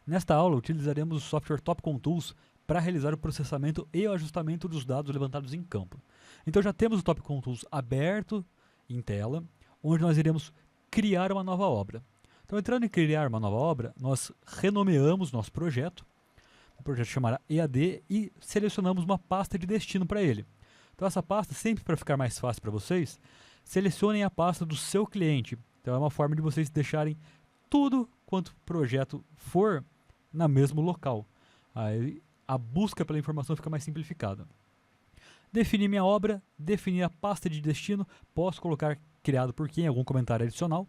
Nesta aula, utilizaremos o software Topcon Tools para realizar o processamento e o ajustamento dos dados levantados em campo. Então já temos o Topcon Tools aberto em tela, onde nós iremos criar uma nova obra. Então, entrando em criar uma nova obra, nós renomeamos nosso projeto. O projeto chamará EAD e selecionamos uma pasta de destino para ele. Então essa pasta, sempre para ficar mais fácil para vocês, selecionem a pasta do seu cliente. Então é uma forma de vocês deixarem tudo quanto projeto for no mesmo local. Aí a busca pela informação fica mais simplificada. Definir minha obra, definir a pasta de destino, posso colocar criado por quem, algum comentário adicional,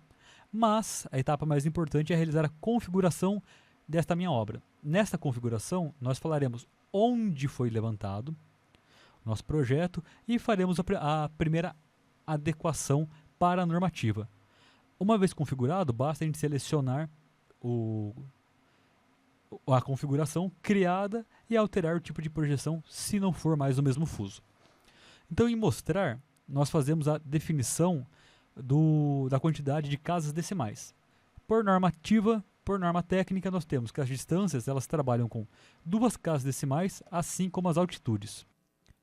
mas a etapa mais importante é realizar a configuração desta minha obra. Nesta configuração, nós falaremos onde foi levantado nosso projeto e faremos a primeira adequação para a normativa. Uma vez configurado, basta a gente selecionar a configuração criada e alterar o tipo de projeção se não for mais o mesmo fuso. Então, em mostrar, nós fazemos a definição da quantidade de casas decimais. Por normativa, por norma técnica, nós temos que as distâncias elas trabalham com 2 casas decimais, assim como as altitudes.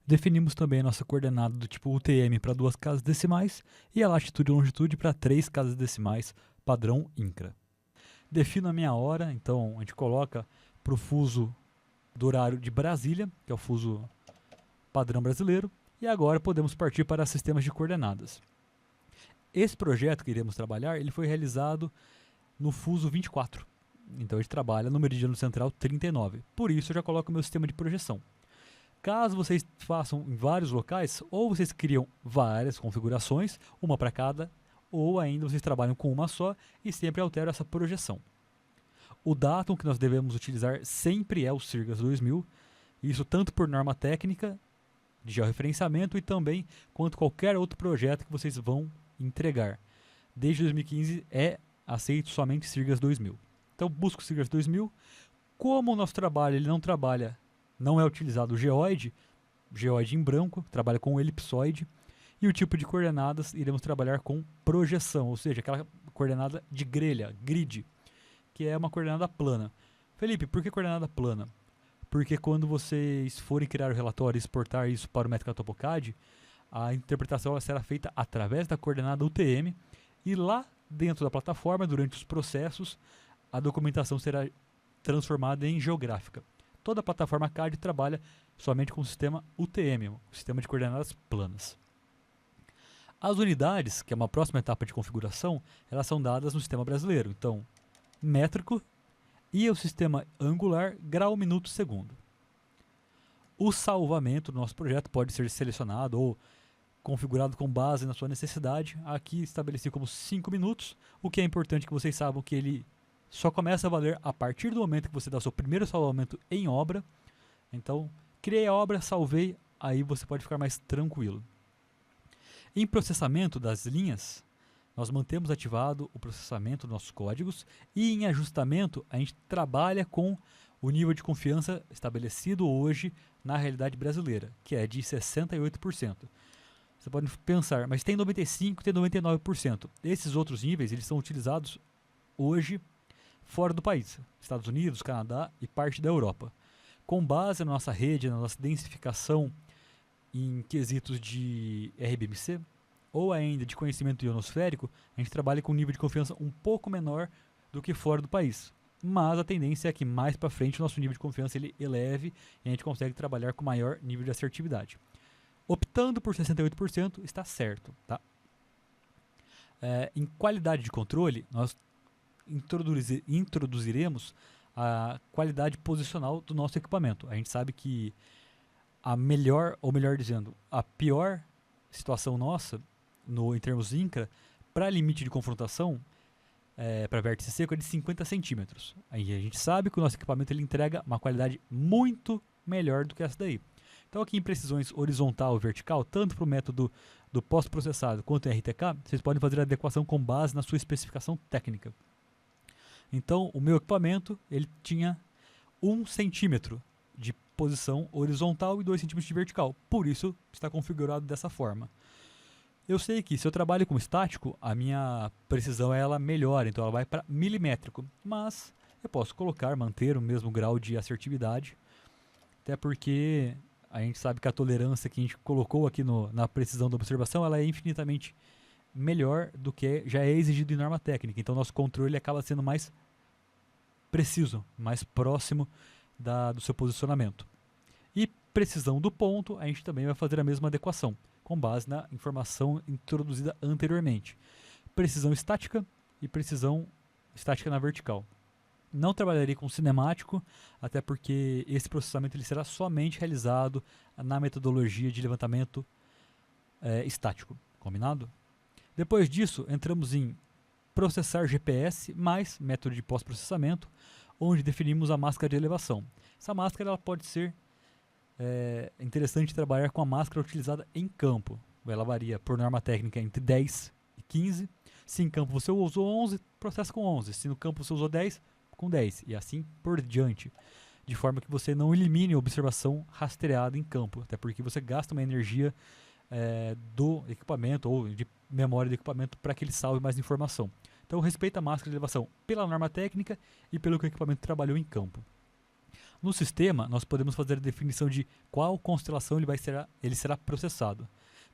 Definimos também a nossa coordenada do tipo UTM para 2 casas decimais e a latitude e longitude para 3 casas decimais, padrão INCRA. Defino a minha hora, então a gente coloca para o fuso do horário de Brasília, que é o fuso padrão brasileiro, e agora podemos partir para sistemas de coordenadas. Esse projeto que iremos trabalhar, ele foi realizado no fuso 24, então a gente trabalha no meridiano central 39, por isso eu já coloco o meu sistema de projeção. Caso vocês façam em vários locais, ou vocês criam várias configurações, uma para cada, ou ainda vocês trabalham com uma só e sempre alteram essa projeção. O datum que nós devemos utilizar sempre é o CIRGAS 2000, isso tanto por norma técnica de georreferenciamento e também quanto qualquer outro projeto que vocês vão entregar. Desde 2015 é aceito somente CIRGAS 2000. Então busco o CIRGAS 2000. Como o nosso trabalho ele não é utilizado o geoide em branco, trabalha com o elipsoide, e o tipo de coordenadas iremos trabalhar com projeção, ou seja, aquela coordenada de grelha, grid, que é uma coordenada plana. Felipe, por que coordenada plana? Porque quando vocês forem criar o relatório e exportar isso para o Metrica AutoCAD, a interpretação será feita através da coordenada UTM e lá dentro da plataforma, durante os processos, a documentação será transformada em geográfica. Toda a plataforma CAD trabalha somente com o sistema UTM, o sistema de coordenadas planas. As unidades, que é uma próxima etapa de configuração, elas são dadas no sistema brasileiro. Então, métrico e o sistema angular, grau, minuto, segundo. O salvamento do nosso projeto pode ser selecionado ou configurado com base na sua necessidade. Aqui estabeleci como 5 minutos, o que é importante que vocês saibam que ele só começa a valer a partir do momento que você dá o seu primeiro salvamento em obra. Então, criei a obra, salvei, aí você pode ficar mais tranquilo. Em processamento das linhas, nós mantemos ativado o processamento dos nossos códigos e em ajustamento a gente trabalha com o nível de confiança estabelecido hoje na realidade brasileira, que é de 68%. Você pode pensar, mas tem 95%, tem 99%. Esses outros níveis eles são utilizados hoje fora do país, Estados Unidos, Canadá e parte da Europa. Com base na nossa rede, na nossa densificação em quesitos de RBMC ou ainda de conhecimento ionosférico, a gente trabalha com um nível de confiança um pouco menor do que fora do país. Mas a tendência é que mais para frente o nosso nível de confiança ele eleve e a gente consegue trabalhar com maior nível de assertividade. Optando por 68% está certo. Tá? Em qualidade de controle, nós introduziremos a qualidade posicional do nosso equipamento. A gente sabe que a melhor, ou melhor dizendo, a pior situação nossa, em termos INCRA, para limite de confrontação, para vértice seco, é de 50 centímetros. Aí a gente sabe que o nosso equipamento ele entrega uma qualidade muito melhor do que essa daí. Então aqui em precisões horizontal e vertical, tanto para o método do pós-processado quanto em RTK, vocês podem fazer a adequação com base na sua especificação técnica. Então o meu equipamento ele tinha 1 centímetro de posição horizontal e 2 cm de vertical. Por isso está configurado dessa forma. Eu sei que se eu trabalho com estático, a minha precisão ela melhora, então ela vai para milimétrico. Mas eu posso manter o mesmo grau de assertividade, até porque a gente sabe que a tolerância que a gente colocou aqui na precisão da observação ela é infinitamente melhor do que já é exigido em norma técnica. Então nosso controle acaba sendo mais preciso, mais próximo do seu posicionamento. E precisão do ponto, a gente também vai fazer a mesma adequação, com base na informação introduzida anteriormente. Precisão estática e precisão estática na vertical. Não trabalharei com cinemático, até porque esse processamento ele será somente realizado na metodologia de levantamento estático. Combinado? Depois disso, entramos em processar GPS mais método de pós-processamento, onde definimos a máscara de elevação. Essa máscara ela pode ser interessante trabalhar com a máscara utilizada em campo. Ela varia por norma técnica entre 10 e 15. Se em campo você usou 11, processa com 11. Se no campo você usou 10, com 10. E assim por diante. De forma que você não elimine a observação rastreada em campo. Até porque você gasta uma energia do equipamento ou de memória do equipamento para que ele salve mais informação. Então respeita a máscara de elevação pela norma técnica e pelo que o equipamento trabalhou em campo. No sistema, nós podemos fazer a definição de qual constelação ele será processado.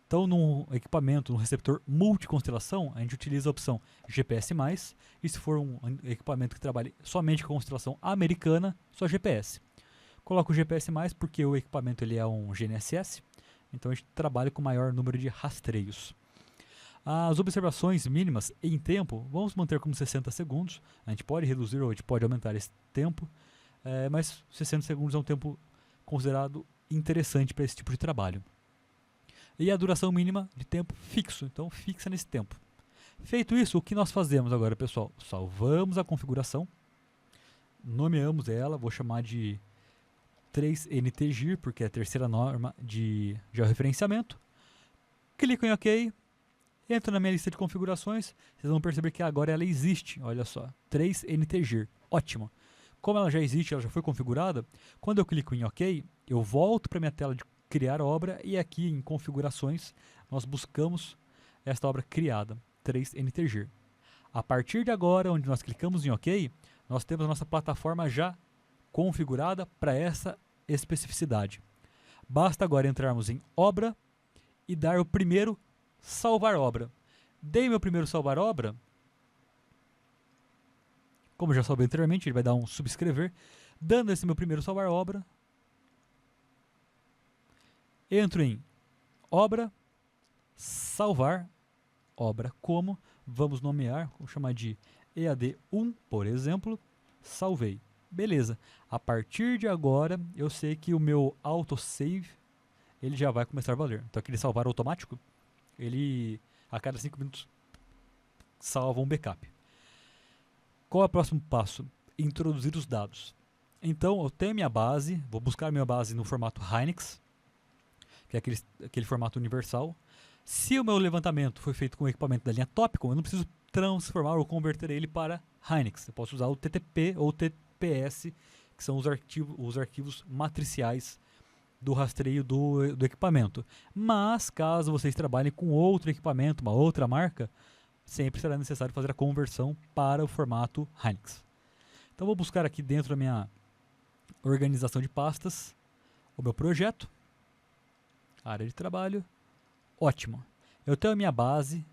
Então, no equipamento, no receptor multiconstelação, a gente utiliza a opção GPS+, e se for um equipamento que trabalhe somente com constelação americana, só GPS. Coloco o GPS+, porque o equipamento ele é um GNSS, então a gente trabalha com maior número de rastreios. As observações mínimas em tempo, vamos manter como 60 segundos, a gente pode reduzir ou a gente pode aumentar esse tempo, mas 60 segundos é um tempo considerado interessante para esse tipo de trabalho. E a duração mínima de tempo fixo, então fixa nesse tempo. Feito isso, o que nós fazemos agora, pessoal? Salvamos a configuração, nomeamos ela, vou chamar de 3NTGIR, porque é a terceira norma de georreferenciamento. Clico em OK, entro na minha lista de configurações, vocês vão perceber que agora ela existe, olha só, 3NTGIR, ótimo. Como ela já existe, ela já foi configurada, quando eu clico em OK, eu volto para minha tela de criar obra e aqui em configurações nós buscamos esta obra criada, 3NTGIR. A partir de agora, onde nós clicamos em OK, nós temos a nossa plataforma já configurada para essa especificidade. Basta agora entrarmos em obra e dar o primeiro salvar obra. Dei meu primeiro salvar obra. Como já salvei anteriormente, ele vai dar um subscrever. Dando esse meu primeiro salvar obra, entro em obra, salvar, obra como, vamos nomear, vou chamar de EAD1, por exemplo, salvei. Beleza, a partir de agora eu sei que o meu autosave ele já vai começar a valer. Então aquele salvar automático, ele a cada 5 minutos salva um backup. Qual é o próximo passo? Introduzir os dados. Então eu tenho minha base, vou buscar minha base no formato Hynix, que é aquele formato universal. Se o meu levantamento foi feito com o equipamento da linha Topcon, eu não preciso transformar ou converter ele para Hynix. Eu posso usar o TTP ou TPS, que são os arquivos matriciais do rastreio do equipamento. Mas caso vocês trabalhem com outro equipamento, uma outra marca, sempre será necessário fazer a conversão para o formato Hynix. Então vou buscar aqui dentro da minha organização de pastas o meu projeto, área de trabalho, ótimo. Eu tenho a minha base,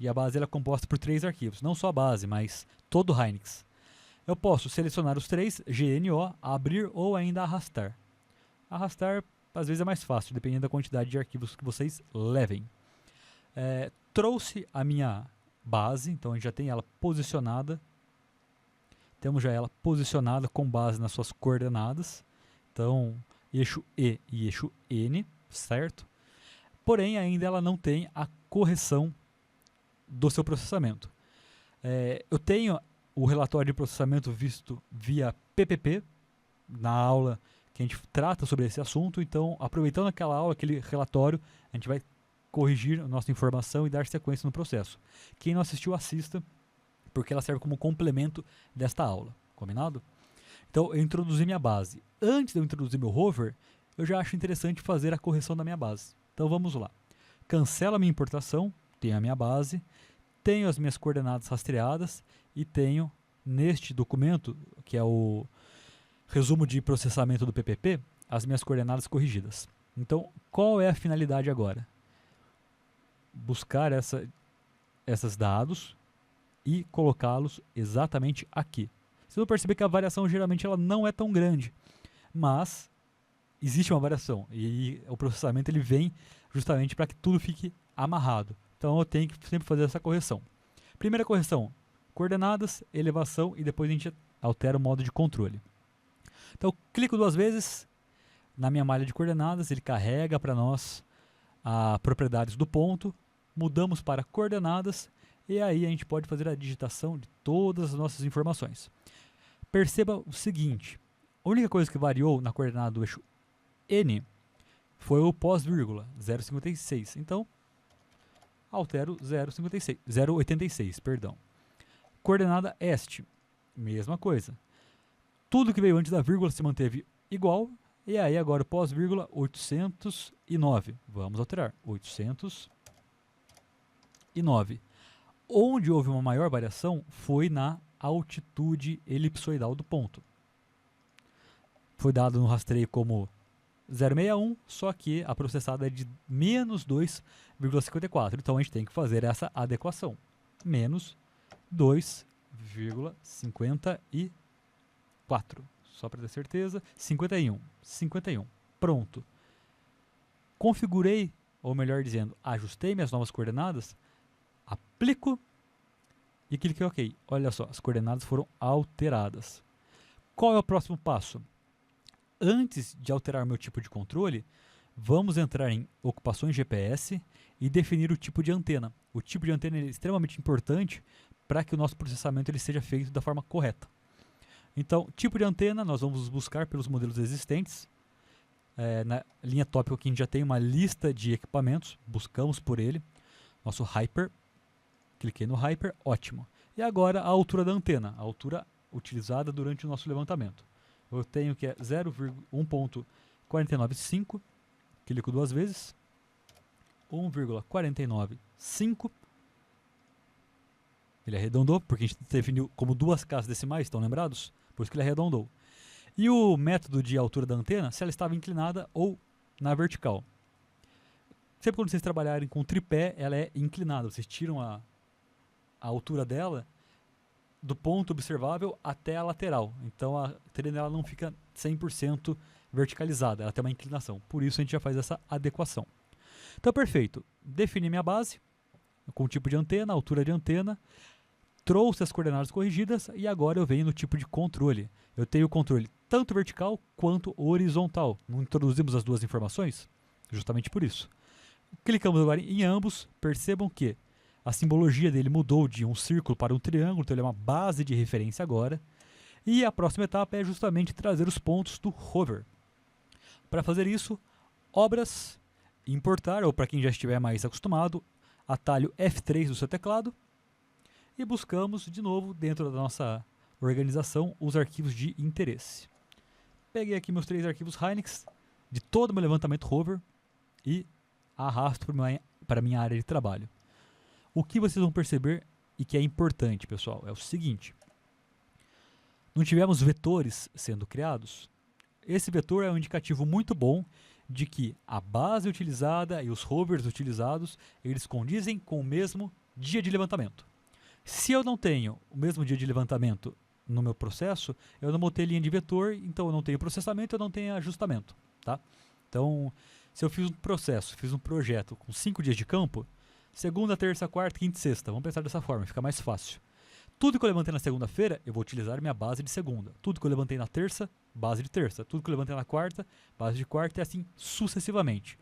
e a base ela é composta por 3 arquivos, não só a base, mas todo o Hynix. Eu posso selecionar os 3, GNO, abrir ou ainda arrastar. Arrastar às vezes é mais fácil, dependendo da quantidade de arquivos que vocês levem. Trouxe a minha base, então a gente já tem ela posicionada. Temos já ela posicionada com base nas suas coordenadas. Então, eixo E e eixo N, certo? Porém, ainda ela não tem a correção do seu processamento. Eu tenho o relatório de processamento visto via PPP, na aula que a gente trata sobre esse assunto. Então, aproveitando aquela aula, aquele relatório, a gente vai corrigir a nossa informação e dar sequência no processo. Quem não assistiu, assista, porque ela serve como complemento desta aula, combinado? Então eu introduzi minha base. Antes de eu introduzir meu hover, eu já acho interessante fazer a correção da minha base. Então vamos lá. Cancelo a minha importação, tenho a minha base, tenho as minhas coordenadas rastreadas e tenho neste documento, que é o resumo de processamento do PPP, as minhas coordenadas corrigidas. Então, qual é a finalidade agora? Buscar esses dados e colocá-los exatamente aqui. Vocês vão perceber que a variação geralmente ela não é tão grande, mas existe uma variação e o processamento ele vem justamente para que tudo fique amarrado. Então eu tenho que sempre fazer essa correção. Primeira correção, coordenadas, elevação e depois a gente altera o modo de controle. Então eu clico 2 vezes na minha malha de coordenadas, ele carrega para nós as propriedades do ponto, mudamos para coordenadas e aí a gente pode fazer a digitação de todas as nossas informações. Perceba o seguinte, a única coisa que variou na coordenada do eixo N foi o pós-vírgula, 0,56. Então, altero 0,86, perdão. Coordenada este, mesma coisa. Tudo que veio antes da vírgula se manteve igual, e aí agora pós-vírgula 809. Vamos alterar, 809. Onde houve uma maior variação foi na altitude elipsoidal do ponto. Foi dado no rastreio como 0,61, só que a processada é de menos 2,54. Então a gente tem que fazer essa adequação. Menos 2,54. Só para ter certeza. 51. Pronto. Configurei, ou melhor dizendo, ajustei minhas novas coordenadas, aplico e cliquei OK. Olha só, as coordenadas foram alteradas. Qual é o próximo passo? Antes de alterar meu tipo de controle, vamos entrar em ocupações GPS e definir o tipo de antena. O tipo de antena é extremamente importante para que o nosso processamento ele seja feito da forma correta. Então, tipo de antena, nós vamos buscar pelos modelos existentes. Na linha tópica aqui a gente já tem uma lista de equipamentos, buscamos por ele. Nosso Hyper, cliquei no Hyper, ótimo. E agora a altura da antena, a altura utilizada durante o nosso levantamento. Eu tenho que é 1.495, clico 2 vezes, 1,495, ele arredondou, porque a gente definiu como 2 casas decimais, estão lembrados? Por isso que ele arredondou. E o método de altura da antena, se ela estava inclinada ou na vertical. Sempre quando vocês trabalharem com tripé, ela é inclinada, vocês tiram a altura dela do ponto observável até a lateral. Então a antena dela não fica 100% verticalizada, ela tem uma inclinação. Por isso a gente já faz essa adequação. Então perfeito, defini minha base com o tipo de antena, altura de antena, trouxe as coordenadas corrigidas e agora eu venho no tipo de controle. Eu tenho o controle tanto vertical quanto horizontal. Não introduzimos as duas informações? Justamente por isso. Clicamos agora em ambos, percebam que a simbologia dele mudou de um círculo para um triângulo, então ele é uma base de referência agora. E a próxima etapa é justamente trazer os pontos do hover. Para fazer isso, obras, importar, ou para quem já estiver mais acostumado, atalho F3 do seu teclado. E buscamos de novo dentro da nossa organização os arquivos de interesse. Peguei aqui meus 3 arquivos Hynix de todo o meu levantamento hover e arrasto para a minha área de trabalho. O que vocês vão perceber e que é importante, pessoal, é o seguinte. Não tivemos vetores sendo criados? Esse vetor é um indicativo muito bom de que a base utilizada e os hovers utilizados, eles condizem com o mesmo dia de levantamento. Se eu não tenho o mesmo dia de levantamento no meu processo, eu não botei linha de vetor, então eu não tenho processamento, eu não tenho ajustamento. Tá? Então, se eu fiz um processo, fiz um projeto com 5 dias de campo, segunda, terça, quarta, quinta e sexta, vamos pensar dessa forma, fica mais fácil. Tudo que eu levantei na segunda-feira, eu vou utilizar minha base de segunda. Tudo que eu levantei na terça, base de terça. Tudo que eu levantei na quarta, base de quarta e assim sucessivamente.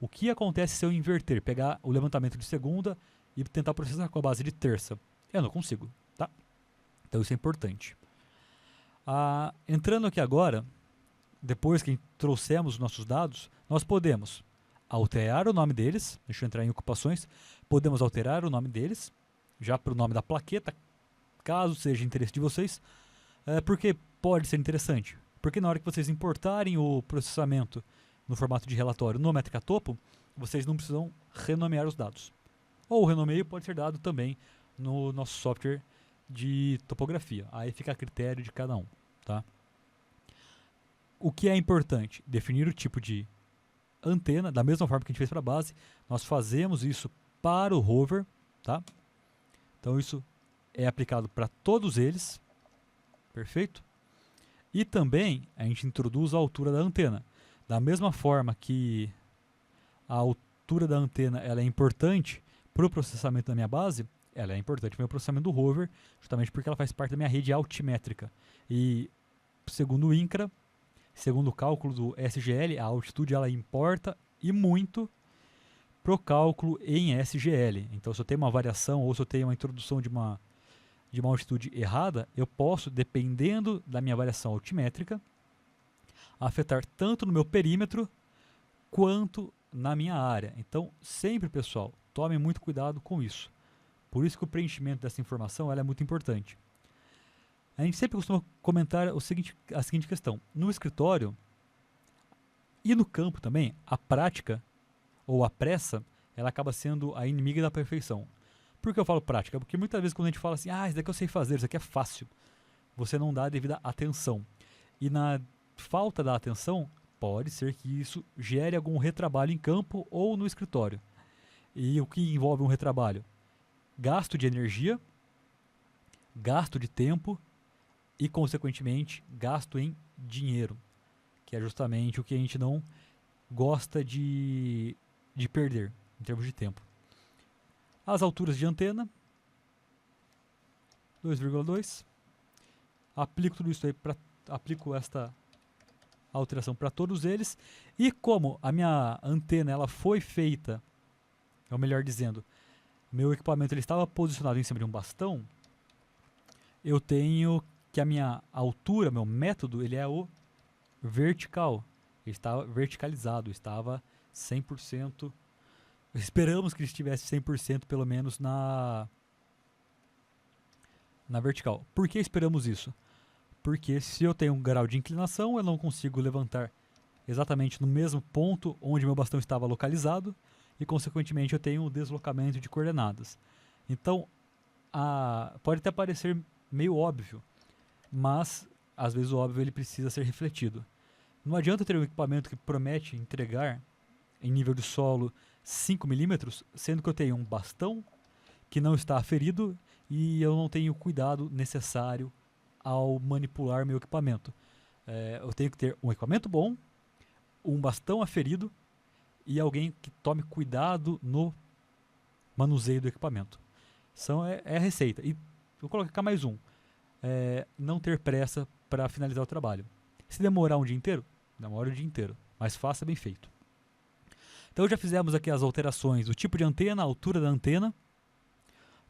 O que acontece se eu inverter, pegar o levantamento de segunda e tentar processar com a base de terça? Eu não consigo, tá? Então isso é importante. Entrando aqui agora, depois que trouxemos os nossos dados, nós podemos alterar o nome deles, deixa eu entrar em ocupações, podemos alterar o nome deles, já para o nome da plaqueta, caso seja de interesse de vocês, porque pode ser interessante, porque na hora que vocês importarem o processamento no formato de relatório no Métrica Topo, vocês não precisam renomear os dados. Ou o renomeio pode ser dado também no nosso software de topografia. Aí fica a critério de cada um. Tá? O que é importante? Definir o tipo de antena, da mesma forma que a gente fez para a base, nós fazemos isso para o rover. Tá? Então isso é aplicado para todos eles. Perfeito? E também a gente introduz a altura da antena. Da mesma forma que a altura da antena ela é importante para o processamento da minha base, ela é importante para o meu processamento do rover, justamente porque ela faz parte da minha rede altimétrica. E segundo o INCRA, segundo o cálculo do SGL, a altitude ela importa e muito para o cálculo em SGL. Então, se eu tenho uma variação ou se eu tenho uma introdução de uma altitude errada, eu posso, dependendo da minha variação altimétrica, afetar tanto no meu perímetro quanto na minha área. Então, sempre, pessoal, tomem muito cuidado com isso. Por isso que o preenchimento dessa informação ela é muito importante. A gente sempre costuma comentar a seguinte questão. No escritório e no campo também, a prática ou a pressa, ela acaba sendo a inimiga da perfeição. Por que eu falo prática? Porque muitas vezes quando a gente fala assim, isso daqui eu sei fazer, isso aqui é fácil, você não dá a devida atenção. E na falta da atenção, pode ser que isso gere algum retrabalho em campo ou no escritório. E o que envolve um retrabalho? Gasto de energia, gasto de tempo e, consequentemente, gasto em dinheiro, que é justamente o que a gente não gosta de perder em termos de tempo. As alturas de antena, 2,2. Aplico tudo isso aí, aplico esta alteração para todos eles. E como a minha antena ela foi feita, ou melhor dizendo, meu equipamento ele estava posicionado em cima de um bastão, eu tenho que a minha altura, meu método, ele é o vertical. Ele estava verticalizado, estava 100%. Esperamos que ele estivesse 100% pelo menos na vertical. Por que esperamos isso? Porque se eu tenho um grau de inclinação, eu não consigo levantar exatamente no mesmo ponto onde meu bastão estava localizado e, consequentemente, eu tenho um deslocamento de coordenadas. Então, pode até parecer meio óbvio, mas, às vezes, o óbvio ele precisa ser refletido. Não adianta ter um equipamento que promete entregar, em nível de solo, 5 milímetros, sendo que eu tenho um bastão que não está aferido e eu não tenho o cuidado necessário ao manipular meu equipamento. Eu tenho que ter um equipamento bom, um bastão aferido e alguém que tome cuidado no manuseio do equipamento. É a receita. E vou colocar mais um. Não ter pressa para finalizar o trabalho. Se demorar um dia inteiro, demora o dia inteiro, mas faça bem feito. Então já fizemos aqui as alterações do tipo de antena, a altura da antena,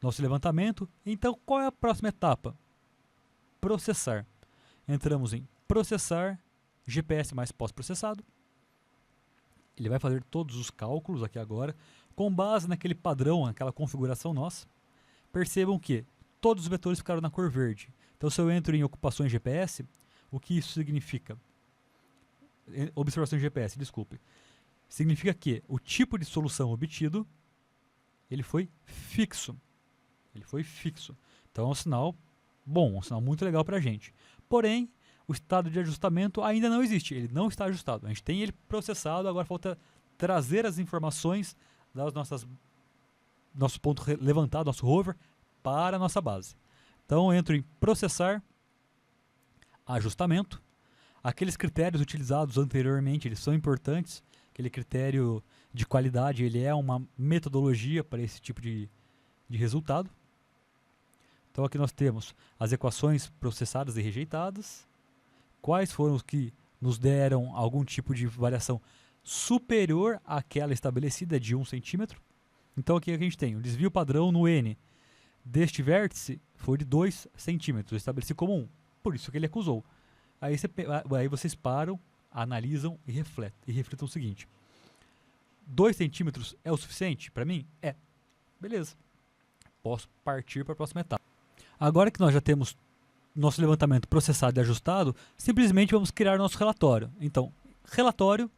nosso levantamento. Então qual é a próxima etapa? Processar. Entramos em processar, GPS mais pós-processado. Ele vai fazer todos os cálculos aqui agora, com base naquele padrão, naquela configuração nossa. Percebam que todos os vetores ficaram na cor verde. Então se eu entro em ocupações GPS, o que isso significa? Observações GPS, desculpe. Significa que o tipo de solução obtido, ele foi fixo. Ele foi fixo. Então é um sinal bom, um sinal muito legal para a gente. Porém, o estado de ajustamento ainda não existe. Ele não está ajustado. A gente tem ele processado, agora falta trazer as informações das nosso ponto levantado, nosso rover, para a nossa base. Então eu entro em processar, ajustamento. Aqueles critérios utilizados anteriormente, eles são importantes. Aquele critério de qualidade, ele é uma metodologia para esse tipo de resultado. Então aqui nós temos as equações processadas e rejeitadas. Quais foram os que nos deram algum tipo de variação superior àquela estabelecida de 1 centímetro. Então aqui a gente tem o desvio padrão no N deste vértice foi de 2 centímetros, eu estabeleci como 1, por isso que ele acusou. Aí vocês param, analisam e refletam o seguinte: 2 centímetros é o suficiente para mim? Beleza. Posso partir para a próxima etapa. Agora que nós já temos nosso levantamento processado e ajustado, simplesmente vamos criar nosso relatório. Então, relatório,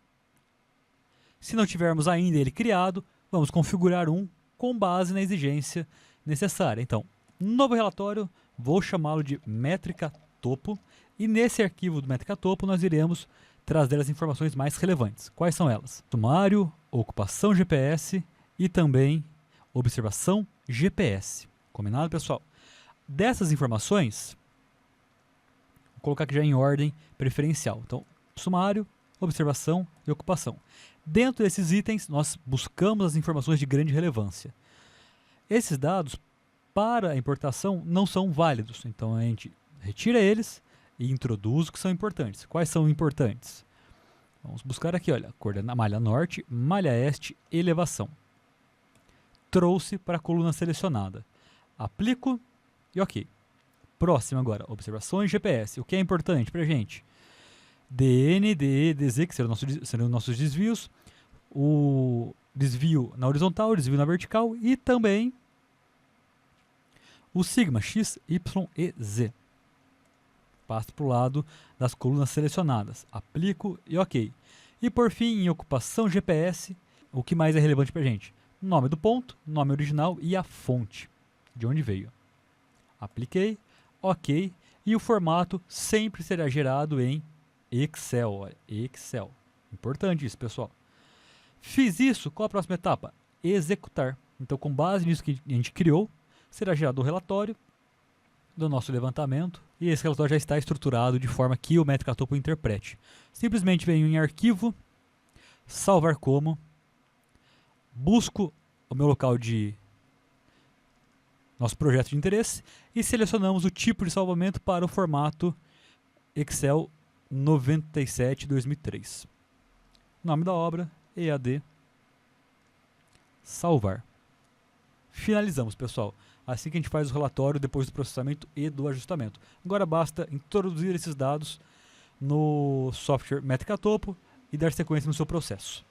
se não tivermos ainda ele criado, vamos configurar um com base na exigência necessária. Então, novo relatório, vou chamá-lo de métrica topo, e nesse arquivo do métrica topo nós iremos trazer as informações mais relevantes. Quais são elas? Sumário, ocupação GPS e também observação GPS. Combinado, pessoal? Dessas informações, vou colocar aqui já em ordem preferencial. Então, sumário, observação e ocupação. Dentro desses itens, nós buscamos as informações de grande relevância. Esses dados, para a importação, não são válidos. Então, a gente retira eles e introduz os que são importantes. Quais são importantes? Vamos buscar aqui, olha, malha norte, malha este, elevação. Trouxe para a coluna selecionada. Aplico e ok. Próximo agora, observações GPS. O que é importante para a gente? DN, DE, DZ, que serão nossos desvios. O desvio na horizontal, o desvio na vertical e também o sigma, X, Y e Z. Passo para o lado das colunas selecionadas. Aplico e ok. E por fim, em ocupação GPS, o que mais é relevante para a gente? Nome do ponto, nome original e a fonte, de onde veio. Apliquei, ok. E o formato sempre será gerado em Excel. Olha, Excel. Importante isso, pessoal. Fiz isso, qual a próxima etapa? Executar. Então, com base nisso que a gente criou, será gerado o relatório do nosso levantamento e esse relatório já está estruturado de forma que o métrica topo interprete. Simplesmente venho em arquivo, salvar como, busco o meu local de nosso projeto de interesse e selecionamos o tipo de salvamento para o formato Excel 97/2003. Nome da obra, EAD, salvar. Finalizamos, pessoal. Assim que a gente faz o relatório depois do processamento e do ajustamento. Agora basta introduzir esses dados no software métrica topo e dar sequência no seu processo.